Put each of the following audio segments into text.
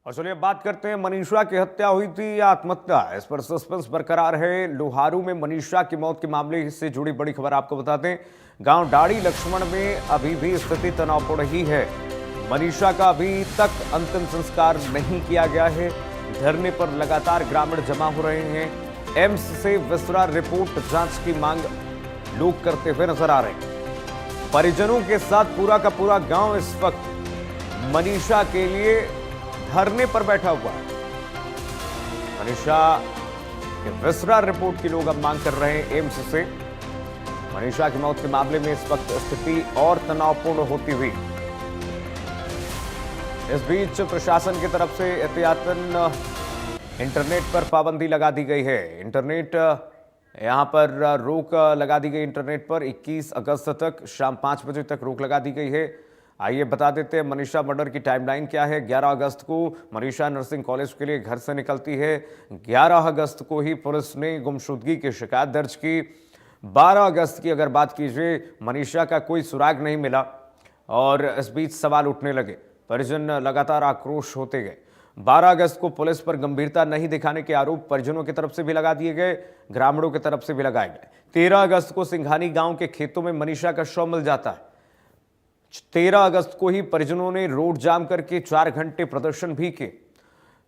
और चलिए बात करते हैं, मनीषा की हत्या हुई थी या आत्महत्या, इस पर सस्पेंस बरकरार है। लोहारू में मनीषा की मौत के मामले से जुड़ी बड़ी खबर आपको बताते हैं। गांव डाड़ी लक्ष्मण में अभी भी स्थिति तनावपूर्ण ही है। मनीषा का अभी तक अंतिम संस्कार नहीं किया गया है। धरने पर लगातार ग्रामीण जमा हो रहे हैं। एम्स से विस्तृत रिपोर्ट जांच की मांग लोग करते हुए नजर आ रहे हैं। परिजनों के साथ पूरा का पूरा गांव इस वक्त मनीषा के लिए धरने पर बैठा हुआ है। मनीषा के विस्तृत रिपोर्ट की लोग अब मांग कर रहे हैं एम्स से। मनीषा की मौत के मामले में इस वक्त स्थिति और तनावपूर्ण होती हुई। इस बीच प्रशासन की तरफ से एहतियातन इंटरनेट पर पाबंदी लगा दी गई है। इंटरनेट यहां पर रोक लगा दी गई। इंटरनेट पर 21 अगस्त तक शाम 5 बजे तक रोक लगा दी गई है। आइए बता देते हैं मनीषा मर्डर की टाइमलाइन क्या है। 11 अगस्त को मनीषा नर्सिंग कॉलेज के लिए घर से निकलती है। 11 अगस्त को ही पुलिस ने गुमशुदगी की शिकायत दर्ज की। 12 अगस्त की अगर बात कीजिए, मनीषा का कोई सुराग नहीं मिला और इस बीच सवाल उठने लगे। परिजन लगातार आक्रोश होते गए। 12 अगस्त को पुलिस पर गंभीरता नहीं दिखाने के आरोप परिजनों की तरफ से भी लगा दिए गए, ग्रामीणों की तरफ से भी लगाए गए। 13 अगस्त को सिंघानी गांव के खेतों में मनीषा का शव मिल जाता है। 13 अगस्त को ही परिजनों ने रोड जाम करके 4 घंटे प्रदर्शन भी किए।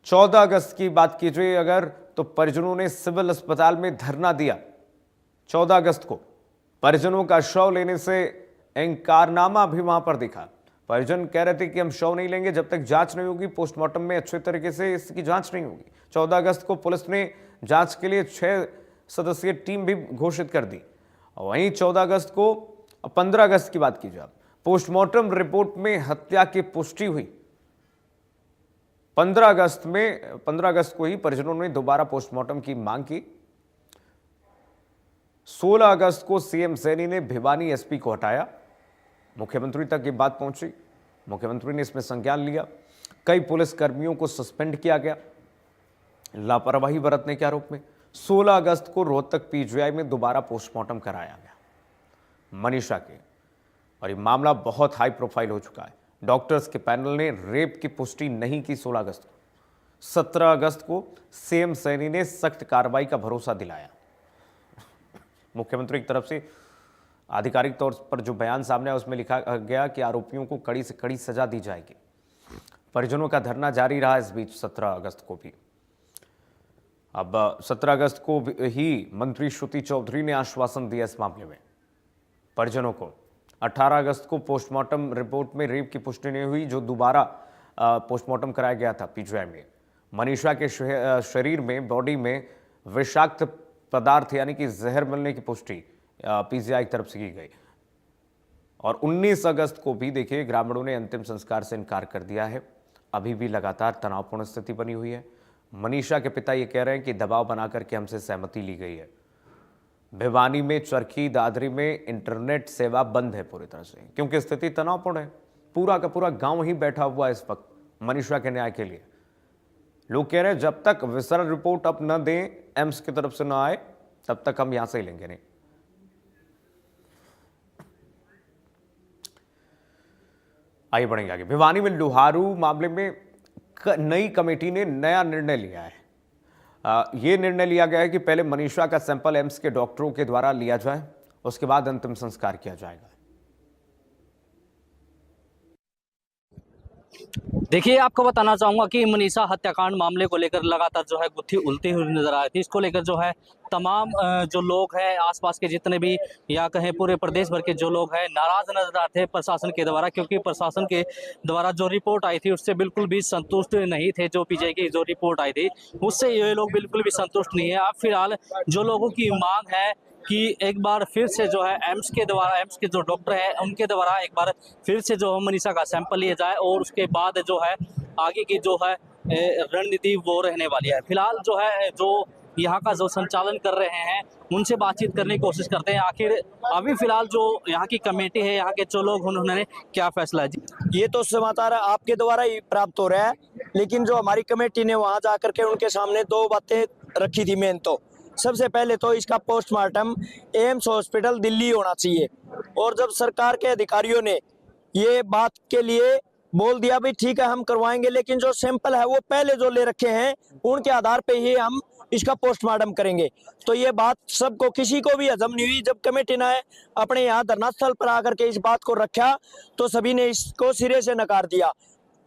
14 अगस्त की बात कीजिए अगर, तो परिजनों ने सिविल अस्पताल में धरना दिया। 14 अगस्त को परिजनों का शव लेने से इंकारनामा भी वहां पर दिखा। परिजन कह रहे थे कि हम शव नहीं लेंगे जब तक जांच नहीं होगी, पोस्टमार्टम में अच्छे तरीके से इसकी जांच नहीं होगी। 14 अगस्त को पुलिस ने जांच के लिए 6 सदस्यीय टीम भी घोषित कर दी। वहीं 14 अगस्त को, 15 अगस्त की बात कीजिए, पोस्टमार्टम रिपोर्ट में हत्या की पुष्टि हुई। 15 अगस्त को ही परिजनों ने दोबारा पोस्टमार्टम की मांग की। 16 अगस्त को सीएम सैनी ने भिवानी एसपी को हटाया। मुख्यमंत्री तक ये बात पहुंची। मुख्यमंत्री ने इसमें संज्ञान लिया। कई पुलिस कर्मियों को सस्पेंड किया गया लापरवाही बरतने के आरोप में। 16 अगस्त को रोहतक पीजीआई में दोबारा पोस्टमार्टम कराया गया मनीषा के, और ये मामला बहुत हाई प्रोफाइल हो चुका है। डॉक्टर्स के पैनल ने रेप की पुष्टि नहीं की 16 अगस्त को। 17 अगस्त को सीएम सैनी ने सख्त कार्रवाई का भरोसा दिलाया। मुख्यमंत्री की तरफ से आधिकारिक तौर पर जो बयान सामने आया उसमें लिखा गया कि आरोपियों को कड़ी से कड़ी सजा दी जाएगी। परिजनों का धरना जारी रहा इस बीच 17 अगस्त को भी। अब 17 अगस्त को ही मंत्री श्रुति चौधरी ने आश्वासन दिया इस मामले में परिजनों को। 18 अगस्त को पोस्टमार्टम रिपोर्ट में रेप की पुष्टि नहीं हुई, जो दोबारा पोस्टमार्टम कराया गया था पीजीआई में। मनीषा के शरीर में, बॉडी में विषाक्त पदार्थ यानी कि जहर मिलने की पुष्टि पीजीआई की तरफ से की गई। और 19 अगस्त को भी देखिए, ग्रामीणों ने अंतिम संस्कार से इनकार कर दिया है। अभी भी लगातार तनावपूर्ण स्थिति बनी हुई है। मनीषा के पिता ये कह रहे हैं कि दबाव बनाकर के हमसे सहमति ली गई है। भिवानी में, चरखी दादरी में इंटरनेट सेवा बंद है पूरी तरह से, क्योंकि स्थिति तनावपूर्ण है। पूरा का पूरा गांव ही बैठा हुआ है इस वक्त मनीषा के न्याय के लिए। लोग कह रहे हैं जब तक विस्तृत रिपोर्ट अब न दें, एम्स की तरफ से न आए, तब तक हम यहां से ही लेंगे नहीं। आइए बढ़ेंगे आगे। भिवानी में लोहारू मामले में नई कमेटी ने नया निर्णय लिया है। यह निर्णय लिया गया है कि पहले मनीषा का सैंपल एम्स के डॉक्टरों के द्वारा लिया जाए, उसके बाद अंतिम संस्कार किया जाएगा। देखिए, आपको बताना चाहूंगा कि मनीषा हत्याकांड मामले को लेकर लगातार जो है गुत्थी उलटी हुई नजर आ रही थी। इसको लेकर जो है तमाम जो लोग हैं, आसपास के जितने भी या कहें पूरे प्रदेश भर के जो लोग हैं, नाराज नजर आते हैं प्रशासन के द्वारा, क्योंकि प्रशासन के द्वारा जो रिपोर्ट आई थी उससे बिल्कुल भी संतुष्ट नहीं थे। जो पीजीआई की जो रिपोर्ट आई थी उससे ये लोग बिल्कुल भी संतुष्ट नहीं है। अब फिलहाल जो लोगों की मांग है कि एक बार फिर से जो है एम्स के जो डॉक्टर हैं उनके द्वारा एक बार फिर से जो मनीषा का सैंपल लिया जाए, और उसके बाद जो है आगे की जो है रणनीति वो रहने वाली है। फिलहाल जो है, जो यहाँ का जो संचालन कर रहे हैं उनसे बातचीत करने की कोशिश करते हैं। आखिर अभी फिलहाल जो यहाँ की कमेटी है, यहाँ के जो लोग उन्होंने क्या फैसला है। ये तो समाचार आपके द्वारा ही प्राप्त हो रहा है, लेकिन जो हमारी कमेटी ने वहां जाकर के उनके सामने 2 बातें रखी थी। मेन तो सबसे पहले तो इसका पोस्टमार्टम एम्स हॉस्पिटल दिल्ली होना चाहिए, और जब सरकार के अधिकारियों ने ये बात के लिए बोल दिया भाई ठीक है हम करवाएंगे, लेकिन जो सैंपल है वो पहले जो ले रखे हैं उनके आधार पे ही हम इसका पोस्टमार्टम करेंगे। तो ये बात सबको, किसी को भी हजम नहीं हुई। जब कमेटी ने अपने यहाँ धरना स्थल पर आकर के इस बात को रखा तो सभी ने इसको सिरे से नकार दिया।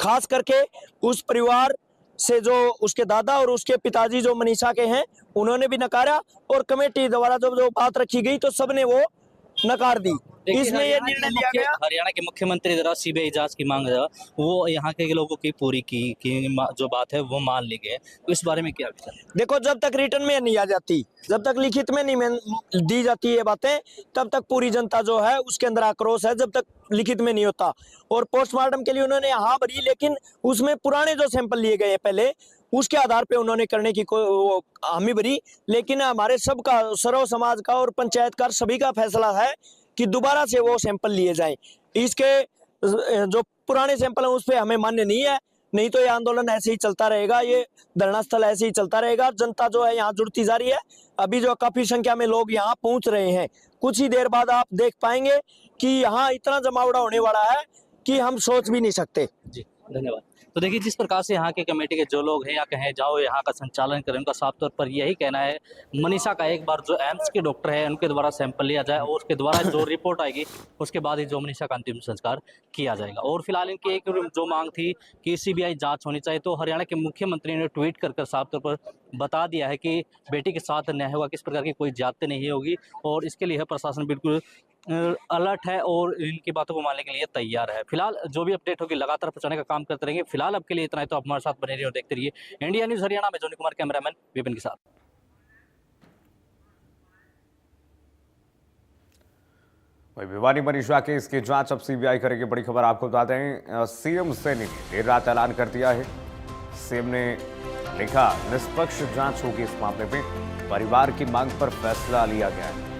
खास करके उस परिवार से जो उसके दादा और उसके पिताजी जो मनीषा के हैं उन्होंने भी नकारा, और कमेटी द्वारा जब जो बात रखी गई तो सबने वो नकार दी। इसमें ये निर्णय लिया गया। हरियाणा के मुख्यमंत्री द्वारा सीबीआई जांच की मांग है, वो यहाँ के लोगों की पूरी की जो बात है वो मान ली गई। तो इस बारे में क्या विचार है? देखो, जब तक रिटर्न में नहीं आ जाती, जब तक लिखित में नहीं दी जाती ये बातें, तब तक पूरी जनता जो है उसके अंदर आक्रोश है, जब तक लिखित में नहीं होता। और पोस्टमार्टम के लिए उन्होंने हाँ भरी, लेकिन उसमें पुराने जो सैंपल लिए गए पहले उसके आधार पे उन्होंने करने की वो हामी भरी। लेकिन हमारे सबका, सर्व समाज का और पंचायत का सभी का फैसला है कि दोबारा से वो सैंपल लिए जाएं। इसके जो पुराने सैंपल हैं उस पर हमें मान्य नहीं है। नहीं तो ये आंदोलन ऐसे ही चलता रहेगा, ये धरना स्थल ऐसे ही चलता रहेगा। जनता जो है यहाँ जुड़ती जा रही है। अभी जो काफी संख्या में लोग यहाँ पहुंच रहे हैं, कुछ ही देर बाद आप देख पाएंगे कि यहाँ इतना जमावड़ा होने वाला है कि हम सोच भी नहीं सकते। जी धन्यवाद। तो देखिए, जिस प्रकार से यहाँ के कमेटी के जो लोग हैं या कहें जाओ यहाँ का संचालन करें, उनका साफ तौर पर यही कहना है मनीषा का एक बार जो एम्स के डॉक्टर है उनके द्वारा सैंपल लिया जाए और उसके द्वारा जो रिपोर्ट आएगी उसके बाद ही जो मनीषा का अंतिम संस्कार किया जाएगा। और फिलहाल इनकी एक जो मांग थी कि सीबीआई जांच होनी चाहिए, तो हरियाणा के मुख्यमंत्री ने ट्वीट कर साफ तौर पर बता दिया है कि बेटी के साथ न्याय होगा, किस प्रकार की कोई ज्यादती नहीं होगी और इसके लिए प्रशासन बिल्कुल अलर्ट है और इनकी बातों को मानने के लिए तैयार है। फिलहाल जो भी अपडेट होगी लगातार पहुंचाने का काम करते रहेंगे। फिलहाल अब के लिए इतना ही, तो आप हमारे साथ बने रहिए और देखते रहिए इंडिया न्यूज़ हरियाणा में। जोनी कुमार, कैमरामैन विपिन के साथ। वही भिवानी मनीषा केस की जांच अब सीबीआई करेगी। बड़ी खबर आपको बता दें, सीएम सैनी ने देर रात ऐलान कर दिया है। सीएम ने लिखा, निष्पक्ष जांच होगी इस मामले में, परिवार की मांग पर फैसला लिया गया है।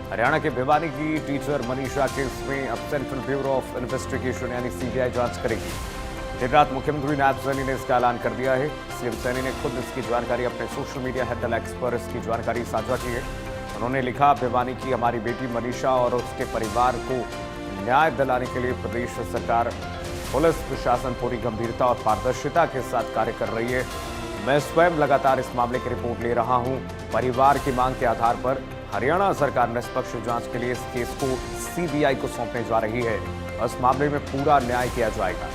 हरियाणा के भिवानी की टीचर मनीषा केस में अब सेंट्रल ब्यूरो ऑफ इन्वेस्टिगेशन यानी सीबीआई जांच करेगी। देर रात मुख्यमंत्री नायब सैनी ने इसका ऐलान कर दिया है। सीएम सैनी ने खुद इसकी जानकारी अपने सोशल मीडिया हैंडल एक्स पर इसकी जानकारी साझा की है। उन्होंने लिखा, भिवानी की हमारी बेटी मनीषा और उसके परिवार को न्याय दिलाने के लिए प्रदेश सरकार, पुलिस प्रशासन पूरी गंभीरता और पारदर्शिता के साथ कार्य कर रही है। मैं स्वयं लगातार इस मामले की रिपोर्ट ले रहा हूं। परिवार की मांग के आधार पर हरियाणा सरकार निष्पक्ष जांच के लिए इस केस को सीबीआई को सौंपने जा रही है। इस मामले में पूरा न्याय किया जाएगा।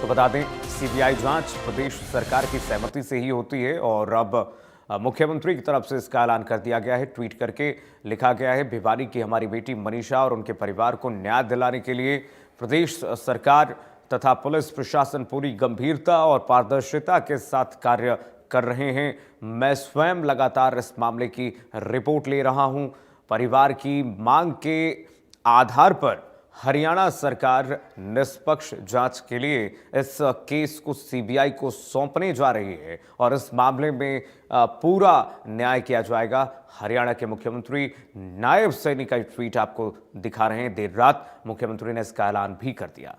तो बता दें, सीबीआई जांच प्रदेश सरकार की सहमति से ही होती है और अब मुख्यमंत्री की तरफ से इसका ऐलान कर दिया गया है। ट्वीट करके लिखा गया है, भिवानी की हमारी बेटी मनीषा और उनके परिवार को न्याय दिलाने के लिए प्रदेश सरकार तथा पुलिस प्रशासन पूरी गंभीरता और पारदर्शिता के साथ कार्य कर रहे हैं। मैं स्वयं लगातार इस मामले की रिपोर्ट ले रहा हूं। परिवार की मांग के आधार पर हरियाणा सरकार निष्पक्ष जांच के लिए इस केस को सीबीआई को सौंपने जा रही है और इस मामले में पूरा न्याय किया जाएगा। हरियाणा के मुख्यमंत्री नायब सैनी का ट्वीट आपको दिखा रहे हैं। देर रात मुख्यमंत्री ने इसका ऐलान भी कर दिया।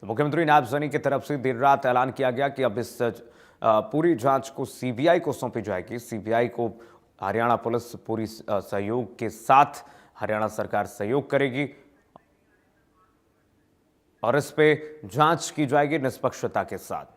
तो मुख्यमंत्री नायब सैनी की तरफ से देर रात ऐलान किया गया कि अब इस पूरी जांच को सीबीआई को सौंपी जाएगी। सीबीआई को हरियाणा पुलिस पूरी सहयोग के साथ हरियाणा सरकार सहयोग करेगी और इस पे जांच की जाएगी निष्पक्षता के साथ।